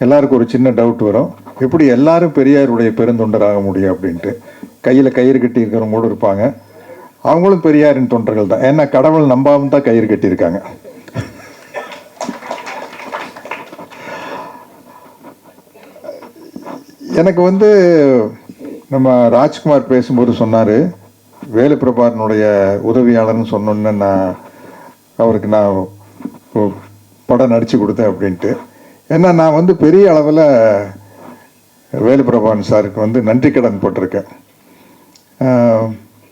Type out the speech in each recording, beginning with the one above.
எல்லாருக்கும் ஒரு சின்ன டவுட் வரும், எப்படி எல்லாரும் பெரியாருடைய பெருந்தொண்டராக முடியும் அப்படின்ட்டு. கையில் கயிறு கட்டி இருக்கிறவங்க கூட இருப்பாங்க, அவங்களும் பெரியாரின் தொண்டர்கள் தான். ஏன்னா கடவுள் நம்பாம தான் கயிறு கட்டியிருக்காங்க. எனக்கு வந்து நம்ம ராஜ்குமார் பேசும்போது சொன்னார், வேலுப்பிரபாரனுடைய உதவியாளர்னு சொன்னோன்னு அவருக்கு நான் படம் நடித்து கொடுத்தேன் அப்படின்ட்டு. ஏன்னா நான் வந்து பெரிய அளவில் வேலுப்பிரபாரன் சாருக்கு வந்து நன்றி கடன் போட்டிருக்கேன்.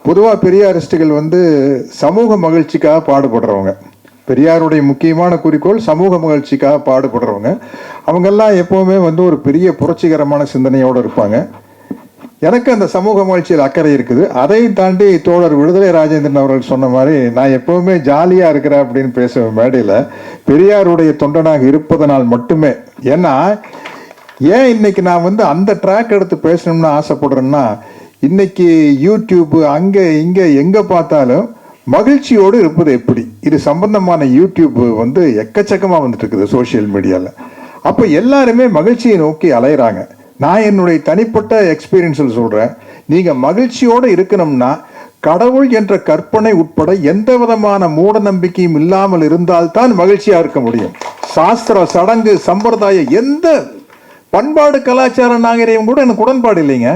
பொதுவாக பெரியாரிஸ்டுகள் வந்து சமூக மகிழ்ச்சிக்காக பாடுபடுறவங்க. பெரியாருடைய முக்கியமான குறிக்கோள் சமூக மகிழ்ச்சிக்காக பாடுபடுறவங்க. அவங்கெல்லாம் எப்போவுமே வந்து ஒரு பெரிய புரட்சிகரமான சிந்தனையோடு இருப்பாங்க. எனக்கு அந்த சமூக மகிழ்ச்சியில் அக்கறை இருக்குது. அதையும் தாண்டி தோழர் விடுதலை ராஜேந்திரன் அவர்கள் சொன்ன மாதிரி நான் எப்போவுமே ஜாலியாக இருக்கிறேன் அப்படின்னு பேச மேடையில் பெரியாருடைய தொண்டனாக இருப்பதனால் மட்டுமே. ஏன்னா ஏன் இன்னைக்கு நான் வந்து அந்த ட்ராக் எடுத்து பேசணும்னு ஆசைப்படுறேன்னா, இன்னைக்கு யூடியூப் அங்கே இங்கே எங்கே பார்த்தாலும் மகிழ்ச்சியோடு இருப்பது எப்படி, இது சம்பந்தமான யூடியூப் வந்து எக்கச்சக்கமாக வந்துட்டு இருக்குது சோசியல் மீடியாவில். அப்போ எல்லாருமே மகிழ்ச்சியை நோக்கி அலையிறாங்க. நான் என்னுடைய தனிப்பட்ட எக்ஸ்பீரியன்ஸில் சொல்கிறேன், நீங்கள் மகிழ்ச்சியோடு இருக்கணும்னா கடவுள் என்ற கற்பனை உட்பட எந்த விதமான மூட நம்பிக்கையும் இல்லாமல் இருந்தால்தான் மகிழ்ச்சியாக இருக்க முடியும். சாஸ்திர சடங்கு சம்பிரதாயம் எந்த பண்பாடு கலாச்சார நாகரிகம் கூட எனக்கு உடன்பாடு இல்லைங்க.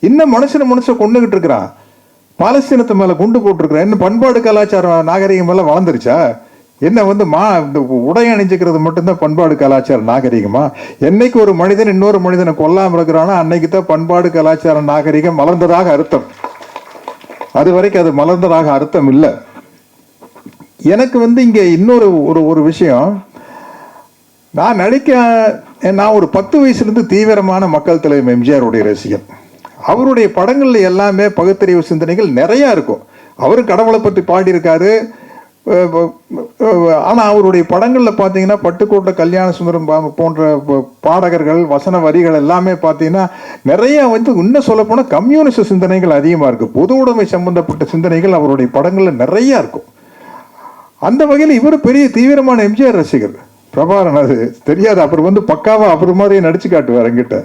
இன்னும் மனுஷனை கொண்டுகிட்டு இருக்கிறான், பாலஸ்தீனத்து மேலே குண்டு போட்டிருக்கிறேன். இன்னும் பண்பாடு கலாச்சார நாகரிகம் எல்லாம் வளர்ந்துருச்சா? என்ன வந்து இந்த உடை அணிஞ்சிக்கிறது மட்டும்தான் பண்பாடு கலாச்சார நாகரிகமா? என்னைக்கு ஒரு மனிதன் இன்னொரு மனிதனை கொல்லாமல் இருக்கிறானோ அன்னைக்கு தான் பண்பாடு கலாச்சார நாகரிகம் மலர்ந்ததாக அர்த்தம். அது வரைக்கும் அது மலர்ந்ததாக அர்த்தம் இல்லை. எனக்கு வந்து இங்கே இன்னொரு ஒரு விஷயம், நான் ஒரு 10 வயசுலேருந்து தீவிரமான மக்கள் தலைவர் எம்ஜிஆருடைய ரசிகன். அவருடைய படங்கள்ல எல்லாமே பகுத்தறிவு சிந்தனைகள் நிறையா இருக்கும். அவரு கடவுளை பற்றி பாடியிருக்காரு. ஆனால் அவருடைய படங்களில் பார்த்தீங்கன்னா பட்டுக்கோட்டை கல்யாண சுந்தரம் போன்ற பாடகர்கள் வசன வரிகள் எல்லாமே பார்த்தீங்கன்னா நிறைய வந்து இன்னும் சொல்லப்போனால் கம்யூனிஸ்ட் சிந்தனைகள் அதிகமாக இருக்குது. பொது உடைமை சம்பந்தப்பட்ட சிந்தனைகள் அவருடைய படங்களில் நிறையா இருக்கும். அந்த வகையில் இவர் பெரிய தீவிரமான எம்ஜிஆர் ரசிகர். பிரபாரன் அது தெரியாது, அப்புறம் வந்து பக்காவாக அப்புறம் மாதிரியே நடிச்சு காட்டுவார் என்கிட்ட.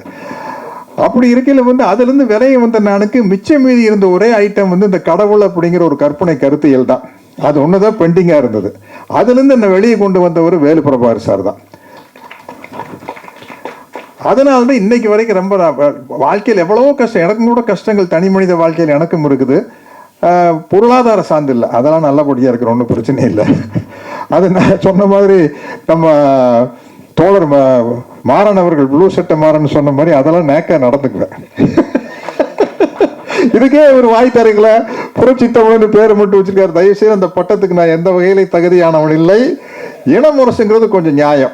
அப்படி இருக்கையில் வந்து அதுலேருந்து விலையை வந்த நானுக்கு மிச்சம் மீதி இருந்த ஒரே ஐட்டம் வந்து இந்த கடவுள் அப்படிங்கிற ஒரு கற்பனை கருத்தியல் தான். அது ஒன்று தான் பெண்டிங்காக இருந்தது. அதுலேருந்து என்னை வெளியே கொண்டு வந்தவர் வேலுப்பிரபார் சார் தான். அதனால தான் இன்னைக்கு வரைக்கும் ரொம்ப வாழ்க்கையில் எவ்வளவோ கஷ்டம், எனக்கும் கூட கஷ்டங்கள் தனி மனித வாழ்க்கையில் எனக்கும் இருக்குது. பொருளாதார சார்ந்து இல்லை, அதெல்லாம் நல்லபடியாக இருக்கிற ஒன்றும் பிரச்சனை இல்லை. அது நான் சொன்ன மாதிரி நம்ம தோழர் மாறன் அவர்கள் ப்ளூ சட்டை மாறன் சொன்ன மாதிரி அதெல்லாம் நேக்க நடந்துக்குவேன். இதுக்கே ஒரு வாய் தருங்கள புரட்சி தமிழ்னு பேரை மட்டும் வச்சிருக்காரு. தயவுசெய்து அந்த பட்டத்துக்கு நான் எந்த வகையில தகுதியானவன் இல்லை. இன முரசுங்கிறது கொஞ்சம் நியாயம்.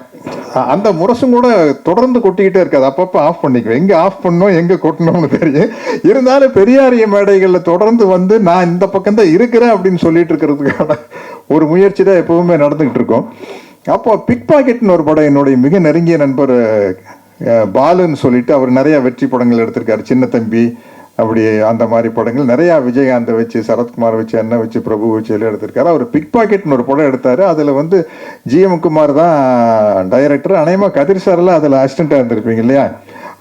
அந்த முரசும் கூட தொடர்ந்து கொட்டிக்கிட்டே இருக்காது, அப்பப்போ ஆஃப் பண்ணிக்குவேன். எங்கே ஆஃப் பண்ணணும் எங்கே கொட்டணும்னு தெரியும். இருந்தாலும் பெரியாரிய மேடைகளில் தொடர்ந்து வந்து நான் இந்த பக்கம் தான் இருக்கிறேன் அப்படின்னு சொல்லிட்டு இருக்கிறதுக்கான ஒரு முயற்சி தான் எப்பவுமே நடந்துகிட்டு இருக்கோம். அப்போ பிக் பாக்கெட்னு ஒரு படம் என்னுடைய மிக நெருங்கிய நண்பர் பாலுன்னு சொல்லிட்டு அவர் நிறைய வெற்றி படங்கள் எடுத்திருக்காரு. சின்ன தம்பி அப்படி அந்த மாதிரி படங்கள் நிறையா விஜயகாந்தை வச்சு சரத்குமார் வச்சு என்ன வச்சு பிரபு வச்சு எல்லாம் எடுத்திருக்காரு. அவர் பிக் பாக்கெட்னு ஒரு படம் எடுத்தார். அதில் வந்து ஜிஎம் குமார் தான் டைரக்டர். அநேகமாக கதிர் சாரெல்லாம் அதில் அசிஸ்டண்ட்டாக இருந்திருப்பீங்க இல்லையா?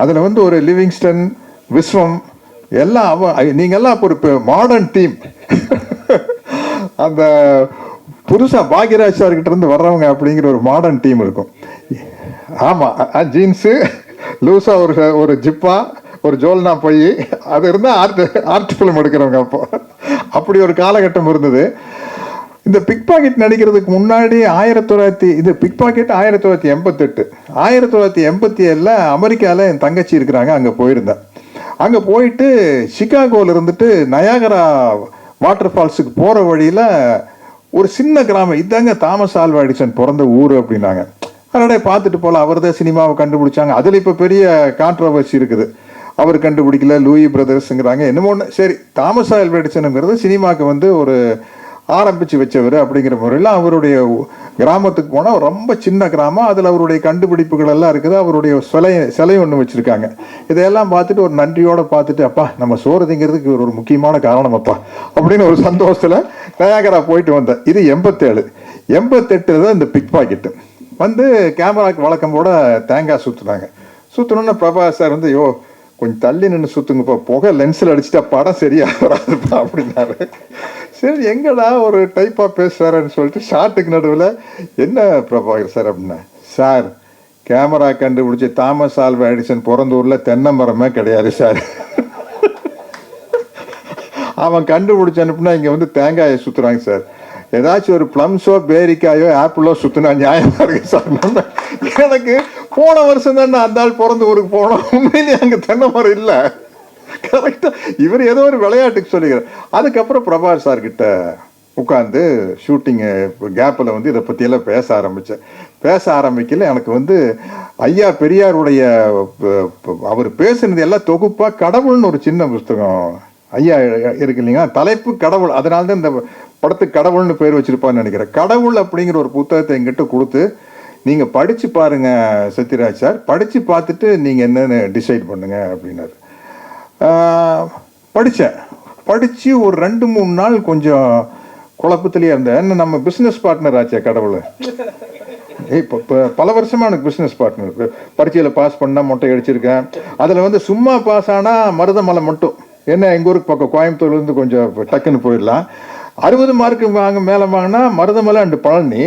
அதில் வந்து ஒரு லிவிங்ஸ்டன் விஸ்வம் எல்லாம் நீங்கள்லாம் அப்போ ஒரு மாடர்ன் டீம். அந்த புதுசாக பாக்யராஜ் சார்கிட்ட இருந்து வர்றவங்க அப்படிங்கிற ஒரு மாடர்ன் டீம் இருக்கும். ஆமாம், ஜீன்ஸு லூஸாக ஒரு ஜிப்பா ஒரு ஜோல்னா போய் அது இருந்தால் ஆர்ட் ஃபிலிம் எடுக்கிறவங்க. அப்போ அப்படி ஒரு காலகட்டம் இருந்தது. இந்த பிக் பாக்கெட் நடிக்கிறதுக்கு முன்னாடி இது பிக் பாக்கெட் 1988. 1987 அமெரிக்காவில் என் தங்கச்சி இருக்கிறாங்க, அங்கே போயிருந்தேன். அங்கே போயிட்டு சிகாகோவில் இருந்துட்டு நயாகரா வாட்டர் ஃபால்ஸுக்கு போகிற வழியில் ஒரு சின்ன கிராமம், இதாங்க தாமஸ் ஆல்வா எடிசன் பிறந்த ஊர் அப்படின்னாங்க. அதோடய பார்த்துட்டு போல அவர் தான் சினிமாவை கண்டுபிடிச்சாங்க. அதில் இப்போ பெரிய கான்ட்ரவர்சி இருக்குது, அவர் கண்டுபிடிக்கல லூயி பிரதர்ஸுங்கிறாங்க என்னமோ ஒன்று. சரி, தாமஸ் ஆல்வா எடிசனுங்கிறது சினிமாவுக்கு வந்து ஒரு ஆரம்பித்து வச்சவர் அப்படிங்கிற முறையில் அவருடைய கிராமத்துக்கு போனால் ரொம்ப சின்ன கிராமம், அதில் அவருடைய கண்டுபிடிப்புகள் எல்லாம் இருக்குது. அவருடைய சிலை ஒன்று வச்சுருக்காங்க. இதையெல்லாம் பார்த்துட்டு ஒரு நன்றியோடு பார்த்துட்டு, அப்பா நம்ம சோறுதிங்கிறதுக்கு ஒரு முக்கியமான காரணம் அப்பா அப்படின்னு ஒரு சந்தோஷத்தில் நயாகரா போயிட்டு வந்தேன். இது 87. 88 தான் இந்த பிக் பாக்கெட்டு. வந்து கேமராக்கு வழக்கம் போட தேங்காய் சுற்றுனாங்க. சுற்றணுன்னு பிரபாகர் சார் வந்து, யோ கொஞ்சம் தள்ளி நின்று சுற்றுங்கப்பா, புகை லென்ஸில் அடிச்சுட்டா படம் சரியாக வராதுப்பா அப்படின்னாரு. சரி எங்கடா ஒரு டைப்பாக பேசுகிறாருன்னு சொல்லிட்டு ஷார்ட்டுக்கு நடுவில், என்ன பிரபாகர் சார் அப்படின்னா, சார் கேமரா கண்டுபிடிச்சி தாமஸ் ஆல்வா எடிசன் பிறந்தூரில் தென்னை மரமே கிடையாது சார். அவன் கண்டுபிடிச்ச அனுப்புனா இங்கே வந்து தேங்காயை சுற்றுறாங்க சார். ஏதாச்சும் ஒரு ப்ளம்ஸோ பேரிக்காயோ ஆப்பிளோ சுற்றினா நியாயமாக இருக்கு சார். எனக்கு போன வருஷம் தான் அந்த ஆள் பிறந்த ஊருக்கு போனோம், உண்மையிலேயே அங்கே தென்னை மரம் இல்லை. கரெக்டாக இவர் ஏதோ ஒரு விளையாட்டுக்கு சொல்லிக்கிறார். அதுக்கப்புறம் பிரபாகர் சார்கிட்ட உட்காந்து ஷூட்டிங்கு கேப்பில் வந்து இதை பற்றியெல்லாம் பேச ஆரம்பிக்கல. எனக்கு வந்து ஐயா பெரியாருடைய அவர் பேசுனது எல்லாம் தொகுப்பாக கடவுள்னு ஒரு சின்ன புஸ்தகம் ஐயா இருக்கு இல்லைங்களா, தலைப்பு கடவுள். அதனால தான் இந்த படத்துக்கு கடவுள்னு பேர் வச்சிருப்பான்னு நினைக்கிறேன். கடவுள் அப்படிங்கிற ஒரு புத்தகத்தை எங்கிட்ட கொடுத்து, நீங்கள் படித்து பாருங்க சத்யராஜ் சார், படித்து பார்த்துட்டு நீங்கள் என்னென்னு டிசைட் பண்ணுங்க அப்படின்னாரு. படித்து ஒரு 2-3 நாள் கொஞ்சம் குழப்பத்திலேயே இருந்தேன். என்ன நம்ம பிஸ்னஸ் பார்ட்னர் ஆச்சே கடவுள். இப்போ பல வருஷமாக எனக்கு பிஸ்னஸ் பார்ட்னர். பரீட்சையில் பாஸ் பண்ணால் மொட்டை அடிச்சிருக்கேன். அதில் வந்து சும்மா பாஸ் ஆனால் மருதமலை மட்டும், என்ன எங்கள் ஊருக்கு பக்கம் கோயம்புத்தூர்லேருந்து கொஞ்சம் டக்குன்னு போயிடலாம். 60 மார்க்கு மேலே வாங்கினா மருதமலை அண்டு பழனி,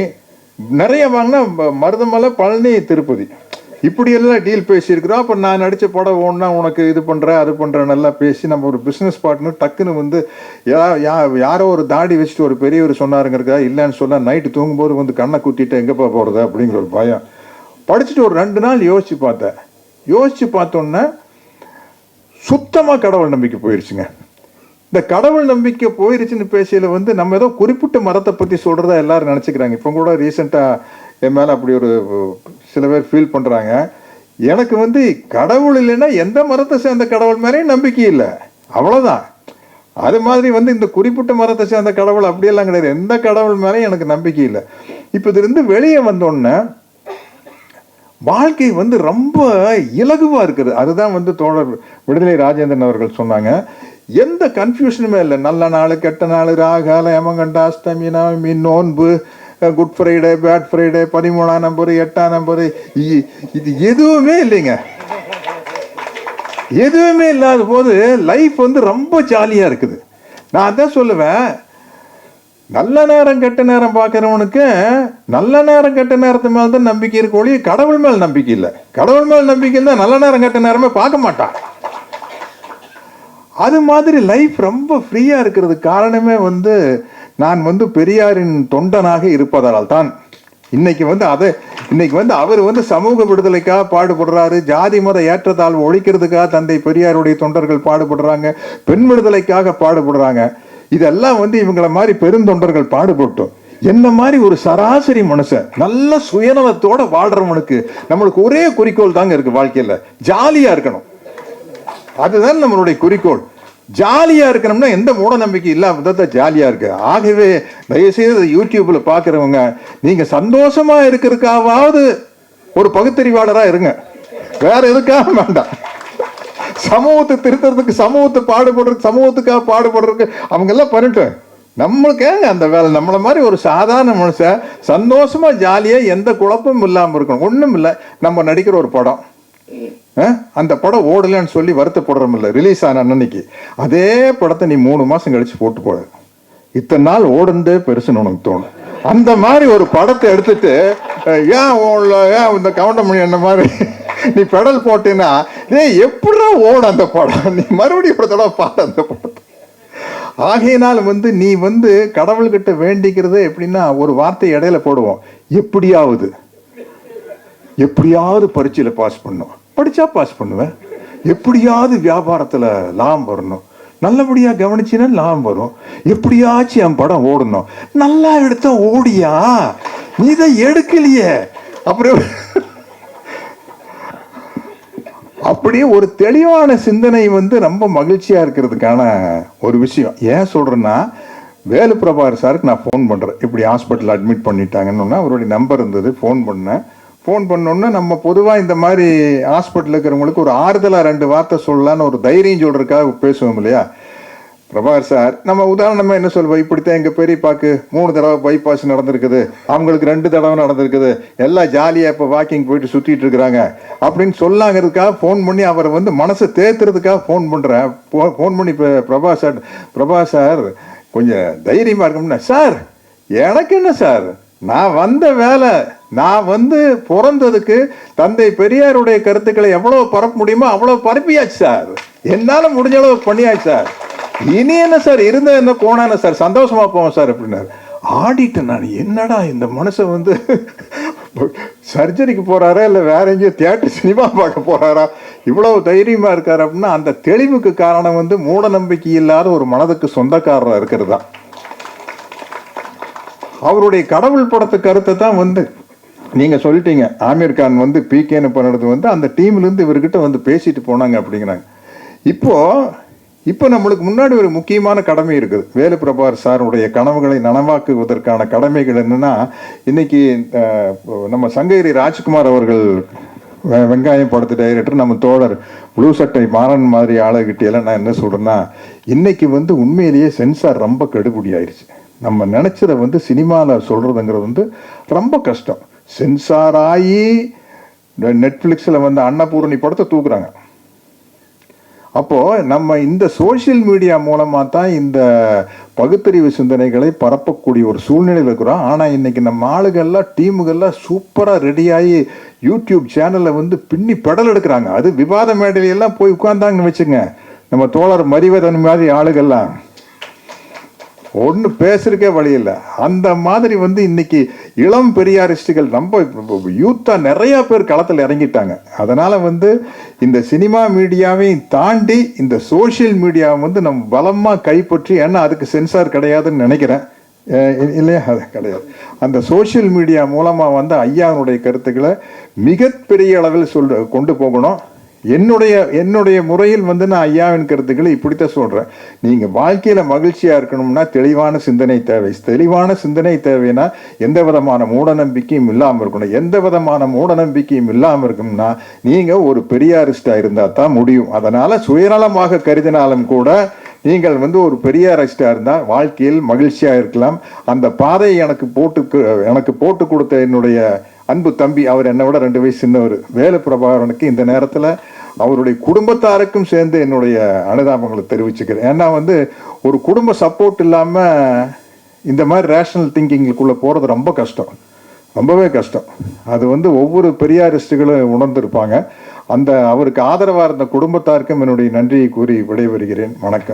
நிறைய வாங்கினா மருதமலை பழனி திருப்பதி, இப்படியெல்லாம் டீல் பேசியிருக்கிறோம். அப்போ நான் நடித்த படம் ஒன்றா உனக்கு இது பண்ணுறேன் அது பண்ணுறேன் நல்லா பேசி நம்ம ஒரு பிஸ்னஸ் பார்ட்னர். டக்குன்னு வந்து யாரோ ஒரு தாடி வச்சுட்டு ஒரு பெரியவர் சொன்னாருங்கிறக்கா இல்லைன்னு சொன்னால் நைட்டு தூங்கும்போது வந்து கண்ணை குத்திட்டு எங்கேப்பா போகிறது அப்படிங்கிற ஒரு பயம். படிச்சுட்டு ஒரு 2 நாள் யோசித்து பார்த்தோன்னே சுத்தமாக கடவுள் நம்பிக்கை போயிடுச்சுங்க. இந்த கடவுள் நம்பிக்கை போயிருச்சுன்னு பேசையில் வந்து நம்ம ஏதோ குறிப்பிட்ட மரத்தை பற்றி சொல்கிறதா எல்லாரும் நினச்சிக்கிறாங்க. இப்போ கூட ரீசெண்டாக என் மேலே அப்படி ஒரு சில பேர் ஃபீல் பண்ணுறாங்க. எனக்கு வந்து கடவுள் இல்லைன்னா எந்த மரத்தை சேர்ந்த கடவுள் மேலேயும் நம்பிக்கை இல்லை, அவ்வளோதான். அது மாதிரி வந்து இந்த குறிப்பிட்ட மரத்தை சேர்ந்த கடவுள் அப்படியெல்லாம் கிடையாது, எந்த கடவுள் மேலேயும் எனக்கு நம்பிக்கை இல்லை. இப்போ இதுலேருந்து வெளியே வந்தோடனே வாழ்க்கை வந்து ரொம்ப இலகுவாக இருக்குது. அதுதான் வந்து தோழர் விடுதலை ராஜேந்திரன் அவர்கள் சொன்னாங்க. எந்த கன்ஃபியூஷனுமே இல்லை. நல்ல நாள் கெட்ட நாள், ராகால யமகண்டா அஷ்டமி நவமி நோன்பு, குட் ஃப்ரைடே பேட் ஃப்ரைடே, 13ஆம் நம்பர் 8ஆம் நம்பர், இது எதுவுமே இல்லைங்க. எதுவுமே இல்லாத போது லைஃப் வந்து ரொம்ப ஜாலியாக இருக்குது. நான் அதான் சொல்லுவேன், நல்ல நேரம் கெட்ட நேரம் பார்க்குறவனுக்கு நல்ல நேரம் கெட்ட நேரத்து மேலே தான் நம்பிக்கை இருக்க ஒழிய கடவுள் மேல் நம்பிக்கை இல்லை. கடவுள் மேல் நம்பிக்கை இருந்தால் நல்ல நேரம் கெட்ட நேரமே பார்க்க மாட்டான். அது மாதிரி லைஃப் ரொம்ப ஃப்ரீயாக இருக்கிறது காரணமே வந்து நான் வந்து பெரியாரின் தொண்டனாக இருப்பதால் தான். இன்னைக்கு வந்து அவர் வந்து சமூக விடுதலைக்காக பாடுபடுறாரு, ஜாதி மத ஏற்றத்தாழ்வு ஒழிக்கிறதுக்காக தந்தை பெரியாருடைய தொண்டர்கள் பாடுபடுறாங்க, பெண் விடுதலைக்காக பாடுபடுறாங்க. இதெல்லாம் வந்து இவங்கள மாதிரி பெருந்தொண்டர்கள் பாடுபட்டோம். என்ன மாதிரி ஒரு சராசரி மனுஷன் நல்ல சுயநலத்தோட வாழ்றவனுக்கு நம்மளுக்கு ஒரே குறிக்கோள் தாங்க இருக்கு வாழ்க்கையில, ஜாலியா இருக்கணும். அதுதான் நம்மளுடைய குறிக்கோள். ஜாலியா இருக்கணும்னா எந்த மூட நம்பிக்கை இல்லாம ஜாலியா இருக்கு. ஆகவே தயவுசெய்து யூடியூப்ல பாக்குறவங்க, நீங்க சந்தோஷமா இருக்கிறதுக்காவது ஒரு பகுத்தறிவாளரா இருங்க, வேற எதுக்காக வேண்டாம். சமூகத்தை திருத்துறதுக்கு, சமூகத்துக்காக பாடுபடுறதுக்கு அவங்க எல்லாம் பண்ணிட்டு நம்மளுக்கு அந்த வேலை. நம்மள மாதிரி ஒரு சாதாரண மனுஷன் சந்தோஷமா ஜாலியா எந்த குழப்பமும் இல்லாம இருக்கணும். ஒண்ணும் இல்லை, நம்ம நடிக்கிற ஒரு படம், அந்த படம் ஓடலன்னு சொல்லி வருத்தப்படுறோம் இல்லை, ரிலீஸ் ஆன அன்னைக்கு அதே படத்தை நீ 3 மாசம் கழிச்சு போட்டு போட, இத்தனை நாள் ஓடுந்தே பெருசுன்னு உனக்கு தோணும். அந்த மாதிரி ஒரு படத்தை எடுத்துட்டு ஏன் இந்த கவுண்டமணி என்ன மாதிரி நீ பெடல் போட்டேன்னா எப்படா ஓட அந்த படம், நீ மறுபடியும் ஒரு தடவை பாடு அந்த படத்தை. ஆகையினால் வந்து நீ வந்து கடவுள்கிட்ட வேண்டிக்கிறது எப்படின்னா, ஒரு வார்த்தை இடையில போடுவோம், எப்படியாவது பரீட்சையில பாஸ் பண்ணும், படிச்சா பாஸ் பண்ணுவேன், எப்படியாவது வியாபாரத்துல லாபம் வரணும், நல்லபடியா கவனிச்சுன்னா லாபம் வரும், எப்படியாச்சும் என் படம் ஓடணும், நல்லா எடுத்தா ஓடியா, நீ தான் எடுக்கலையே. அப்புறம் அப்படியே ஒரு தெளிவான சிந்தனை வந்து ரொம்ப மகிழ்ச்சியா இருக்கிறதுக்கான ஒரு விஷயம். ஏன் சொல்றேன்னா, வேலு பிரபாகர் சாருக்கு நான் ஃபோன் பண்றேன், இப்படி ஹாஸ்பிட்டல் அட்மிட் பண்ணிட்டாங்கன்னு அவருடைய நம்பர் இருந்தது. ஃபோன் பண்ணோன்னா நம்ம பொதுவாக இந்த மாதிரி ஹாஸ்பிட்டலில் இருக்கிறவங்களுக்கு ஒரு ஆறுதலாக 2 வார்த்தை சொல்லலான்னு ஒரு தைரியம் சொல்றதுக்காக பேசுவோம் இல்லையா. பிரபாகர் சார் நம்ம உதாரணமாக என்ன சொல்வோம், இப்படித்தான் எங்கள் பெரியப்பாக்கு 3 தடவை பைபாஸ் நடந்திருக்குது, அவங்களுக்கு 2 தடவை நடந்திருக்குது, எல்லாம் ஜாலியாக இப்போ வாக்கிங் போயிட்டு சுற்றிட்டு இருக்கிறாங்க அப்படின்னு சொல்லாங்கிறதுக்காக ஃபோன் பண்ணி அவரை வந்து மனசை தேத்துறதுக்காக ஃபோன் பண்ணுறேன். ஃபோன் பண்ணி இப்போ பிரபா சார் கொஞ்சம் தைரியமாக இருக்கணும்னா, சார் எனக்கு என்ன சார், நான் வந்த வேலை, நான் வந்து பிறந்ததுக்கு தந்தை பெரியாருடைய கருத்துக்களை எவ்வளோ பரப்ப முடியுமோ அவ்வளோ பரப்பியாச்சு சார், என்னால் முடிஞ்ச அளவு பண்ணியாச்சு சார், இனி என்ன சார் இருந்த என்ன போனான சார், சந்தோஷமா போவோம் சார் அப்படின்னாரு. ஆடிட்டேன் நான், என்னடா இந்த மனுஷன் வந்து சர்ஜரிக்கு போறாரா இல்லை வேற எங்கேயோ தியேட்டர் சினிமா பார்க்க போறாரா, இவ்வளவு தைரியமா இருக்காரு அப்படின்னா அந்த தெளிவுக்கு காரணம் வந்து மூட நம்பிக்கை இல்லாத ஒரு மனதுக்கு சொந்தக்காரராக இருக்கிறது தான். அவருடைய கடவுள் படத்து கருத்தை தான் வந்து நீங்க சொல்லிட்டீங்க, ஆமீர் கான் வந்து பிகேன்னு பண்ணது வந்து அந்த டீம்ல இருந்து இவர்கிட்ட வந்து பேசிட்டு போனாங்க அப்படிங்கிறாங்க. இப்போ நம்மளுக்கு முன்னாடி ஒரு முக்கியமான கடமை இருக்குது. வேலு பிரபாகர் சாருடைய கனவுகளை நனவாக்குவதற்கான கடமைகள் என்னன்னா, இன்னைக்கு நம்ம சங்ககிரி ராஜ்குமார் அவர்கள் வெங்காயம் படத்து டைரக்டர், நம்ம தோழர் ப்ளூ சட்டை மாறன் மாதிரி ஆளுகிட்டையெல்லாம் நான் என்ன சொல்றேன்னா, இன்னைக்கு வந்து உண்மையிலேயே சென்சார் ரொம்ப கெடுபிடி ஆயிடுச்சு. நம்ம நினைச்சதை வந்து சினிமாவில் சொல்றதுங்கிறது வந்து ரொம்ப கஷ்டம். சென்சார் ஆகி நெட்ஃப்ளிக்ஸில் வந்து அன்னபூரணி படத்தை தூக்குறாங்க. அப்போ நம்ம இந்த சோசியல் மீடியா மூலமாக தான் இந்த பகுத்தறிவு சிந்தனைகளை பரப்பக்கூடிய ஒரு சூழ்நிலையில் இருக்கிறோம். ஆனால் இன்னைக்கு நம்ம ஆளுகள்லாம் டீமுகள்லாம் சூப்பராக ரெடியாகி யூடியூப் சேனலில் வந்து பின்னி பெடல் எடுக்கிறாங்க. அது விவாத மேடையிலெல்லாம் போய் உட்கார்ந்தாங்கன்னு வச்சுங்க, நம்ம தோழர் மரிவதன் மாதிரி ஆளுகள்லாம் ஒன்று பேசுறதுக்கே வழி இல்லை. அந்த மாதிரி வந்து இன்னைக்கு இளம் பெரியாரிஸ்டுகள் ரொம்ப யூத்தா நிறைய பேர் களத்தில் இறங்கிட்டாங்க. அதனால வந்து இந்த சினிமா மீடியாவையும் தாண்டி இந்த சோசியல் மீடியாவை வந்து நம்ம பலமாக கைப்பற்றி, ஏன்னா அதுக்கு சென்சார் கிடையாதுன்னு நினைக்கிறேன் இல்லையா, அது கிடையாது. அந்த சோசியல் மீடியா மூலமாக வந்து ஐயாவுடைய கருத்துக்களை மிகப்பெரிய அளவில் கொண்டு போகணும். என்னுடைய முறையில் வந்து நான் ஐயாவின் கருத்துக்களை இப்படித்தான் சொல்றேன். நீங்க வாழ்க்கையில மகிழ்ச்சியா இருக்கணும்னா தெளிவான சிந்தனை தேவை. தெளிவான சிந்தனை தேவைன்னா எந்த விதமான மூட நம்பிக்கையும் இல்லாம இருக்கணும். எந்த விதமான மூட நம்பிக்கையும் இல்லாம இருக்கணும்னா நீங்க ஒரு பெரியாரிஸ்டா இருந்தா தான் முடியும். அதனால சுயநலமாக கருதினாலும் கூட நீங்கள் வந்து ஒரு பெரியாரிஸ்டா இருந்தா வாழ்க்கையில் மகிழ்ச்சியா இருக்கலாம். அந்த பாதையை எனக்கு போட்டு கொடுத்த என்னுடைய அன்பு தம்பி, அவர் என்னை விட 2 வயசு சின்னவர், வேலு பிரபாகரனுக்கு இந்த நேரத்தில் அவருடைய குடும்பத்தாருக்கும் சேர்ந்து என்னுடைய அனுதாபங்களை தெரிவிச்சுக்கிறேன். ஏன்னா வந்து ஒரு குடும்ப சப்போர்ட் இல்லாமல் இந்த மாதிரி ரேஷனல் திங்கிங்குக்குள்ளே போகிறது ரொம்ப கஷ்டம், ரொம்பவே கஷ்டம். அது வந்து ஒவ்வொரு பெரியாரிஸ்டுகளும் உணர்ந்திருப்பாங்க. அவருக்கு ஆதரவாக இருந்த குடும்பத்தாருக்கும் என்னுடைய நன்றியை கூறி விடைபெறுகிறேன். வணக்கம்.